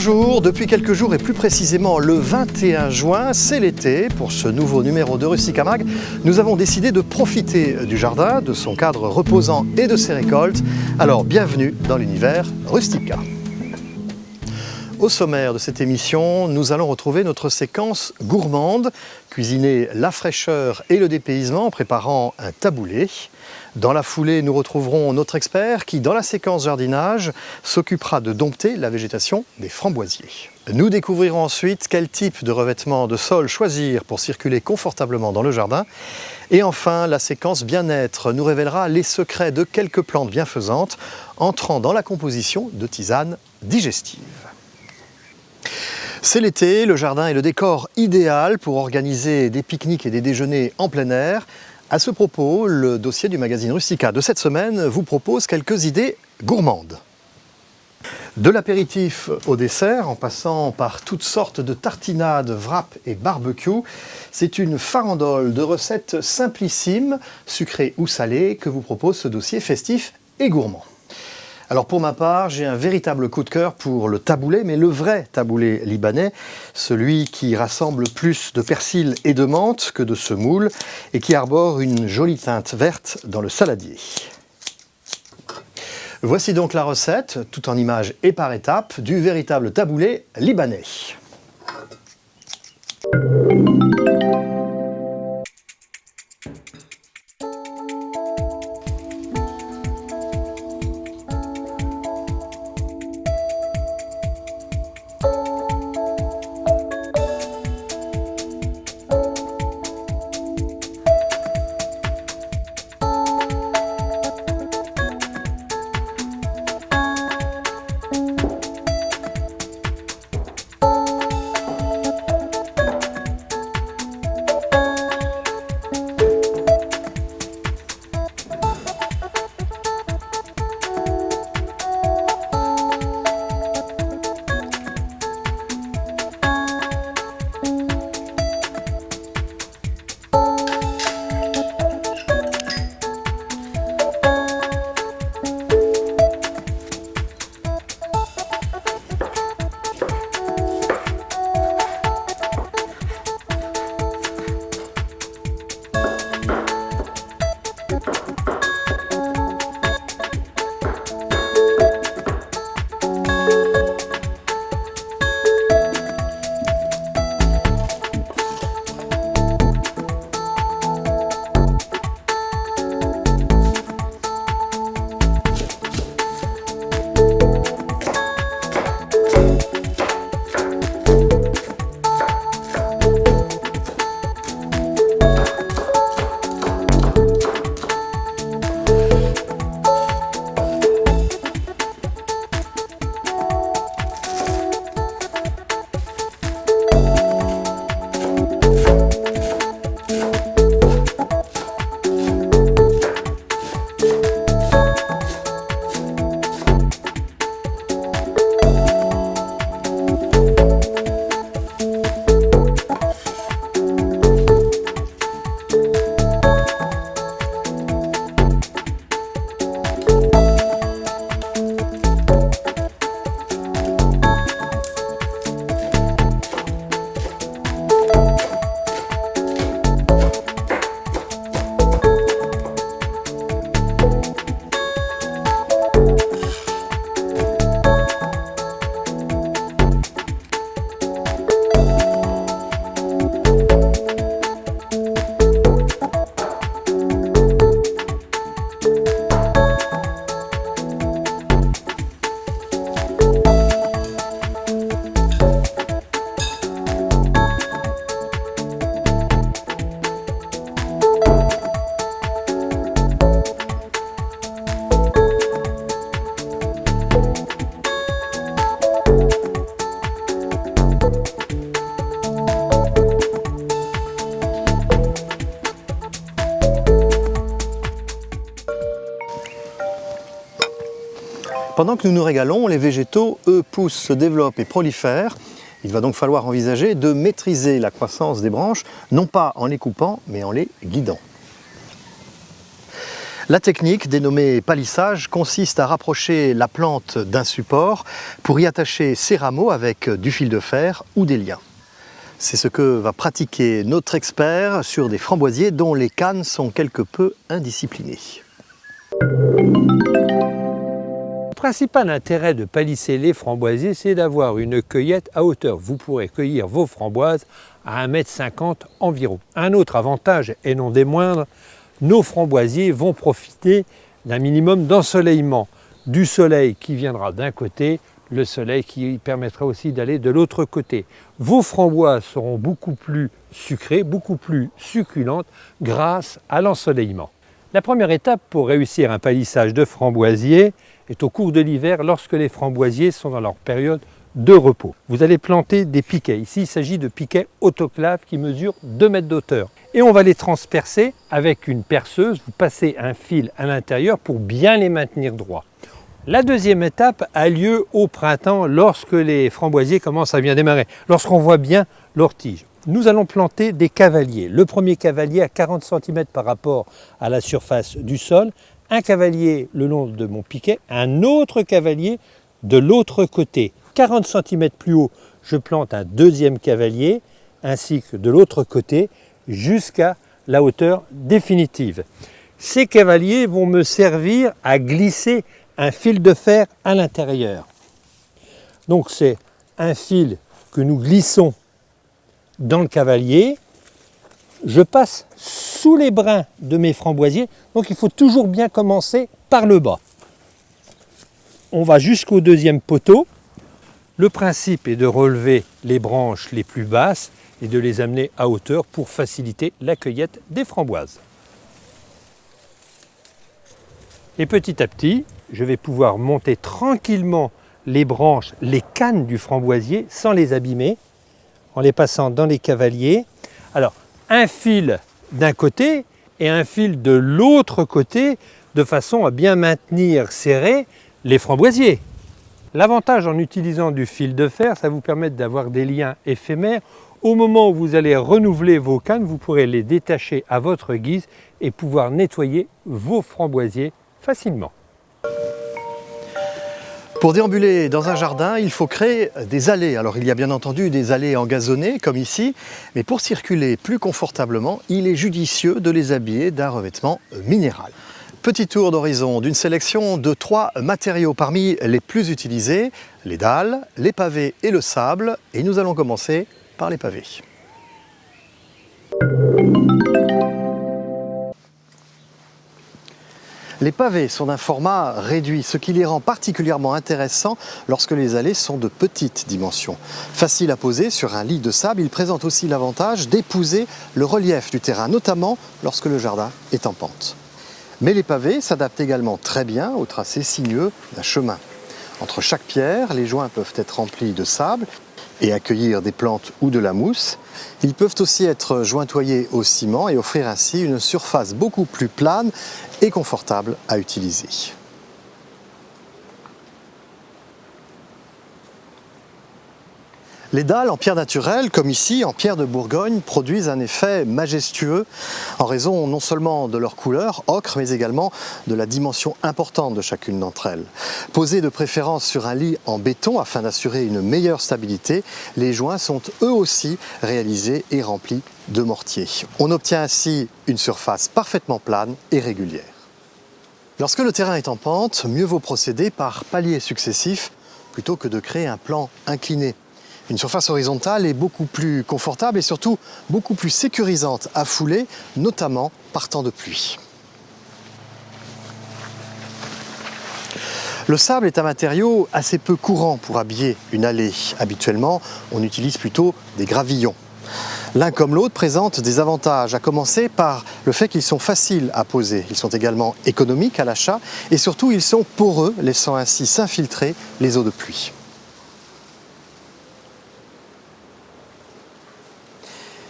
Bonjour, depuis quelques jours et plus précisément le 21 juin, c'est l'été. Pour ce nouveau numéro de Rustica Mag, nous avons décidé de profiter du jardin, de son cadre reposant et de ses récoltes. Alors bienvenue dans l'univers Rustica. Au sommaire de cette émission, nous allons retrouver notre séquence gourmande, cuisiner la fraîcheur et le dépaysement en préparant un taboulé. Dans la foulée, nous retrouverons notre expert qui, dans la séquence jardinage, s'occupera de dompter la végétation des framboisiers. Nous découvrirons ensuite quel type de revêtement de sol choisir pour circuler confortablement dans le jardin. Et enfin, la séquence bien-être nous révélera les secrets de quelques plantes bienfaisantes entrant dans la composition de tisanes digestives. C'est l'été, le jardin est le décor idéal pour organiser des pique-niques et des déjeuners en plein air. À ce propos, le dossier du magazine Rustica de cette semaine vous propose quelques idées gourmandes. De l'apéritif au dessert, en passant par toutes sortes de tartinades, wraps et barbecue, c'est une farandole de recettes simplissimes, sucrées ou salées, que vous propose ce dossier festif et gourmand. Alors pour ma part, j'ai un véritable coup de cœur pour le taboulé, mais le vrai taboulé libanais, celui qui rassemble plus de persil et de menthe que de semoule et qui arbore une jolie teinte verte dans le saladier. Voici donc la recette, tout en images et par étapes, du véritable taboulé libanais. Pendant que nous nous régalons, les végétaux, eux, poussent, se développent et prolifèrent. Il va donc falloir envisager de maîtriser la croissance des branches, non pas en les coupant, mais en les guidant. La technique, dénommée palissage, consiste à rapprocher la plante d'un support pour y attacher ses rameaux avec du fil de fer ou des liens. C'est ce que va pratiquer notre expert sur des framboisiers dont les cannes sont quelque peu indisciplinées. Le principal intérêt de palisser les framboisiers, c'est d'avoir une cueillette à hauteur. Vous pourrez cueillir vos framboises à 1,50 m environ. Un autre avantage, et non des moindres, nos framboisiers vont profiter d'un minimum d'ensoleillement. Du soleil qui viendra d'un côté, le soleil qui permettra aussi d'aller de l'autre côté. Vos framboises seront beaucoup plus sucrées, beaucoup plus succulentes grâce à l'ensoleillement. La première étape pour réussir un palissage de framboisiers est au cours de l'hiver lorsque les framboisiers sont dans leur période de repos. Vous allez planter des piquets. Ici, il s'agit de piquets autoclaves qui mesurent 2 mètres d'auteur. Et on va les transpercer avec une perceuse. Vous passez un fil à l'intérieur pour bien les maintenir droits. La deuxième étape a lieu au printemps lorsque les framboisiers commencent à bien démarrer, lorsqu'on voit bien leurs tiges. Nous allons planter des cavaliers. Le premier cavalier à 40 cm par rapport à la surface du sol, un cavalier le long de mon piquet, un autre cavalier de l'autre côté. 40 cm plus haut, je plante un deuxième cavalier, ainsi que de l'autre côté, jusqu'à la hauteur définitive. Ces cavaliers vont me servir à glisser un fil de fer à l'intérieur. Donc c'est un fil que nous glissons dans le cavalier. Je passe sous les brins de mes framboisiers, donc il faut toujours bien commencer par le bas. On va jusqu'au deuxième poteau. Le principe est de relever les branches les plus basses et de les amener à hauteur pour faciliter la cueillette des framboises. Et petit à petit, je vais pouvoir monter tranquillement les branches, les cannes du framboisier sans les abîmer, en les passant dans les cavaliers. Alors, un fil d'un côté et un fil de l'autre côté, de façon à bien maintenir serrés les framboisiers. L'avantage en utilisant du fil de fer, ça vous permet d'avoir des liens éphémères. Au moment où vous allez renouveler vos cannes, vous pourrez les détacher à votre guise et pouvoir nettoyer vos framboisiers facilement. Pour déambuler dans un jardin, il faut créer des allées. Alors il y a bien entendu des allées engazonnées comme ici, mais pour circuler plus confortablement, il est judicieux de les habiller d'un revêtement minéral. Petit tour d'horizon d'une sélection de 3 matériaux parmi les plus utilisés, les dalles, les pavés et le sable. Et nous allons commencer par les pavés. Les pavés sont d'un format réduit, ce qui les rend particulièrement intéressants lorsque les allées sont de petites dimensions. Facile à poser sur un lit de sable, ils présentent aussi l'avantage d'épouser le relief du terrain, notamment lorsque le jardin est en pente. Mais les pavés s'adaptent également très bien au tracé sinueux d'un chemin. Entre chaque pierre, les joints peuvent être remplis de sable et accueillir des plantes ou de la mousse. Ils peuvent aussi être jointoyés au ciment et offrir ainsi une surface beaucoup plus plane et confortable à utiliser. Les dalles en pierre naturelle, comme ici en pierre de Bourgogne, produisent un effet majestueux en raison non seulement de leur couleur ocre, mais également de la dimension importante de chacune d'entre elles. Posées de préférence sur un lit en béton afin d'assurer une meilleure stabilité, les joints sont eux aussi réalisés et remplis de mortier. On obtient ainsi une surface parfaitement plane et régulière. Lorsque le terrain est en pente, mieux vaut procéder par paliers successifs plutôt que de créer un plan incliné. Une surface horizontale est beaucoup plus confortable et surtout beaucoup plus sécurisante à fouler, notamment par temps de pluie. Le sable est un matériau assez peu courant pour habiller une allée. Habituellement, on utilise plutôt des gravillons. L'un comme l'autre présentent des avantages, à commencer par le fait qu'ils sont faciles à poser. Ils sont également économiques à l'achat et surtout ils sont poreux, laissant ainsi s'infiltrer les eaux de pluie.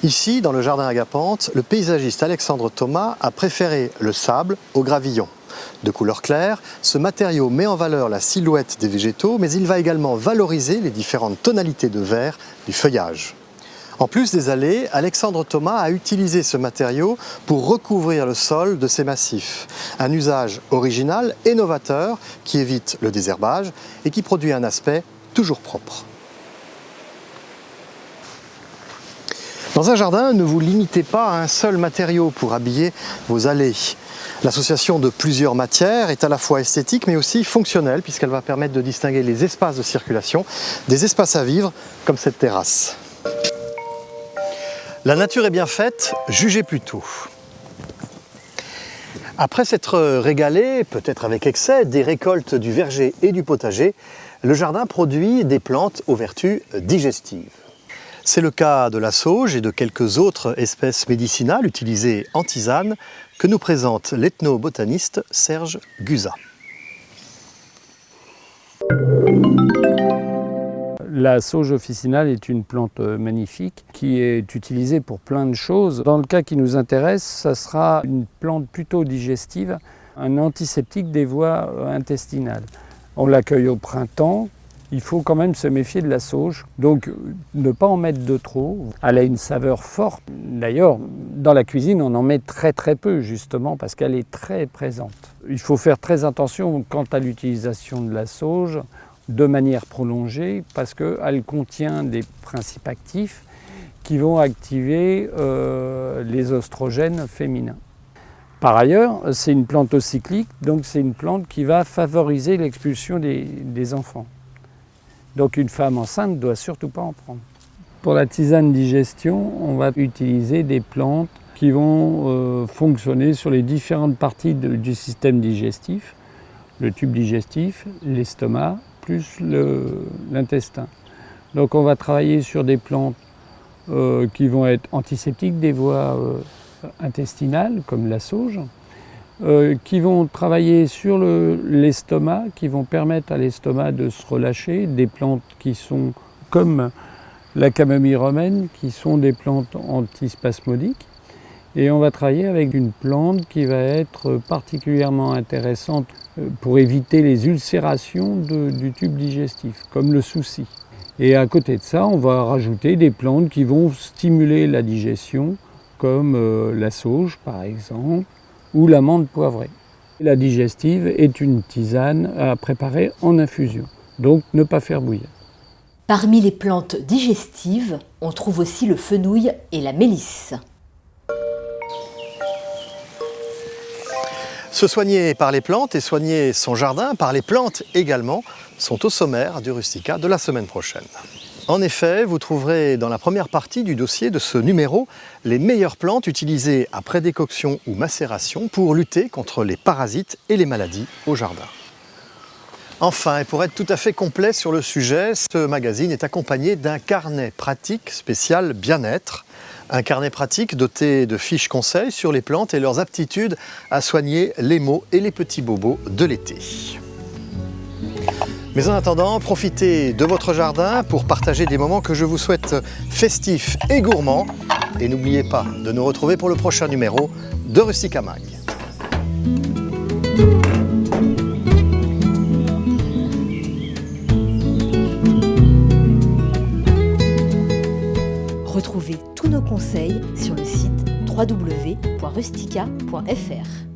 Ici, dans le jardin Agapante, le paysagiste Alexandre Thomas a préféré le sable au gravillon. De couleur claire, ce matériau met en valeur la silhouette des végétaux, mais il va également valoriser les différentes tonalités de vert du feuillage. En plus des allées, Alexandre Thomas a utilisé ce matériau pour recouvrir le sol de ces massifs. Un usage original et novateur qui évite le désherbage et qui produit un aspect toujours propre. Dans un jardin, ne vous limitez pas à un seul matériau pour habiller vos allées. L'association de plusieurs matières est à la fois esthétique mais aussi fonctionnelle puisqu'elle va permettre de distinguer les espaces de circulation des espaces à vivre comme cette terrasse. La nature est bien faite, jugez plutôt. Après s'être régalé, peut-être avec excès, des récoltes du verger et du potager, le jardin produit des plantes aux vertus digestives. C'est le cas de la sauge et de quelques autres espèces médicinales utilisées en tisane que nous présente l'ethnobotaniste Serge Guza. La sauge officinale est une plante magnifique qui est utilisée pour plein de choses. Dans le cas qui nous intéresse, ça sera une plante plutôt digestive, un antiseptique des voies intestinales. On l'accueille au printemps. Il faut quand même se méfier de la sauge, donc ne pas en mettre de trop. Elle a une saveur forte. D'ailleurs, dans la cuisine, on en met très peu justement parce qu'elle est très présente. Il faut faire très attention quant à l'utilisation de la sauge de manière prolongée parce qu'elle contient des principes actifs qui vont activer les oestrogènes féminins. Par ailleurs, c'est une plante cyclique, donc c'est une plante qui va favoriser l'expulsion des enfants. Donc une femme enceinte ne doit surtout pas en prendre. Pour la tisane digestion, on va utiliser des plantes qui vont fonctionner sur les différentes parties du système digestif, le tube digestif, l'estomac, plus l'intestin. Donc on va travailler sur des plantes qui vont être antiseptiques des voies intestinales, comme la sauge, qui vont travailler sur l'estomac, qui vont permettre à l'estomac de se relâcher, des plantes qui sont comme la camomille romaine, qui sont des plantes antispasmodiques. Et on va travailler avec une plante qui va être particulièrement intéressante pour éviter les ulcérations du tube digestif, comme le souci. Et à côté de ça, on va rajouter des plantes qui vont stimuler la digestion, comme la sauge par exemple, ou la menthe poivrée. La digestive est une tisane à préparer en infusion, donc ne pas faire bouillir. Parmi les plantes digestives, on trouve aussi le fenouil et la mélisse. Se soigner par les plantes et soigner son jardin par les plantes également sont au sommaire du Rustica de la semaine prochaine. En effet, vous trouverez dans la première partie du dossier de ce numéro les meilleures plantes utilisées après décoction ou macération pour lutter contre les parasites et les maladies au jardin. Enfin, et pour être tout à fait complet sur le sujet, ce magazine est accompagné d'un carnet pratique spécial bien-être. Un carnet pratique doté de fiches conseils sur les plantes et leurs aptitudes à soigner les maux et les petits bobos de l'été. Mais en attendant, profitez de votre jardin pour partager des moments que je vous souhaite festifs et gourmands. Et n'oubliez pas de nous retrouver pour le prochain numéro de Rustica Mag. Retrouvez tous nos conseils sur le site www.rustica.fr.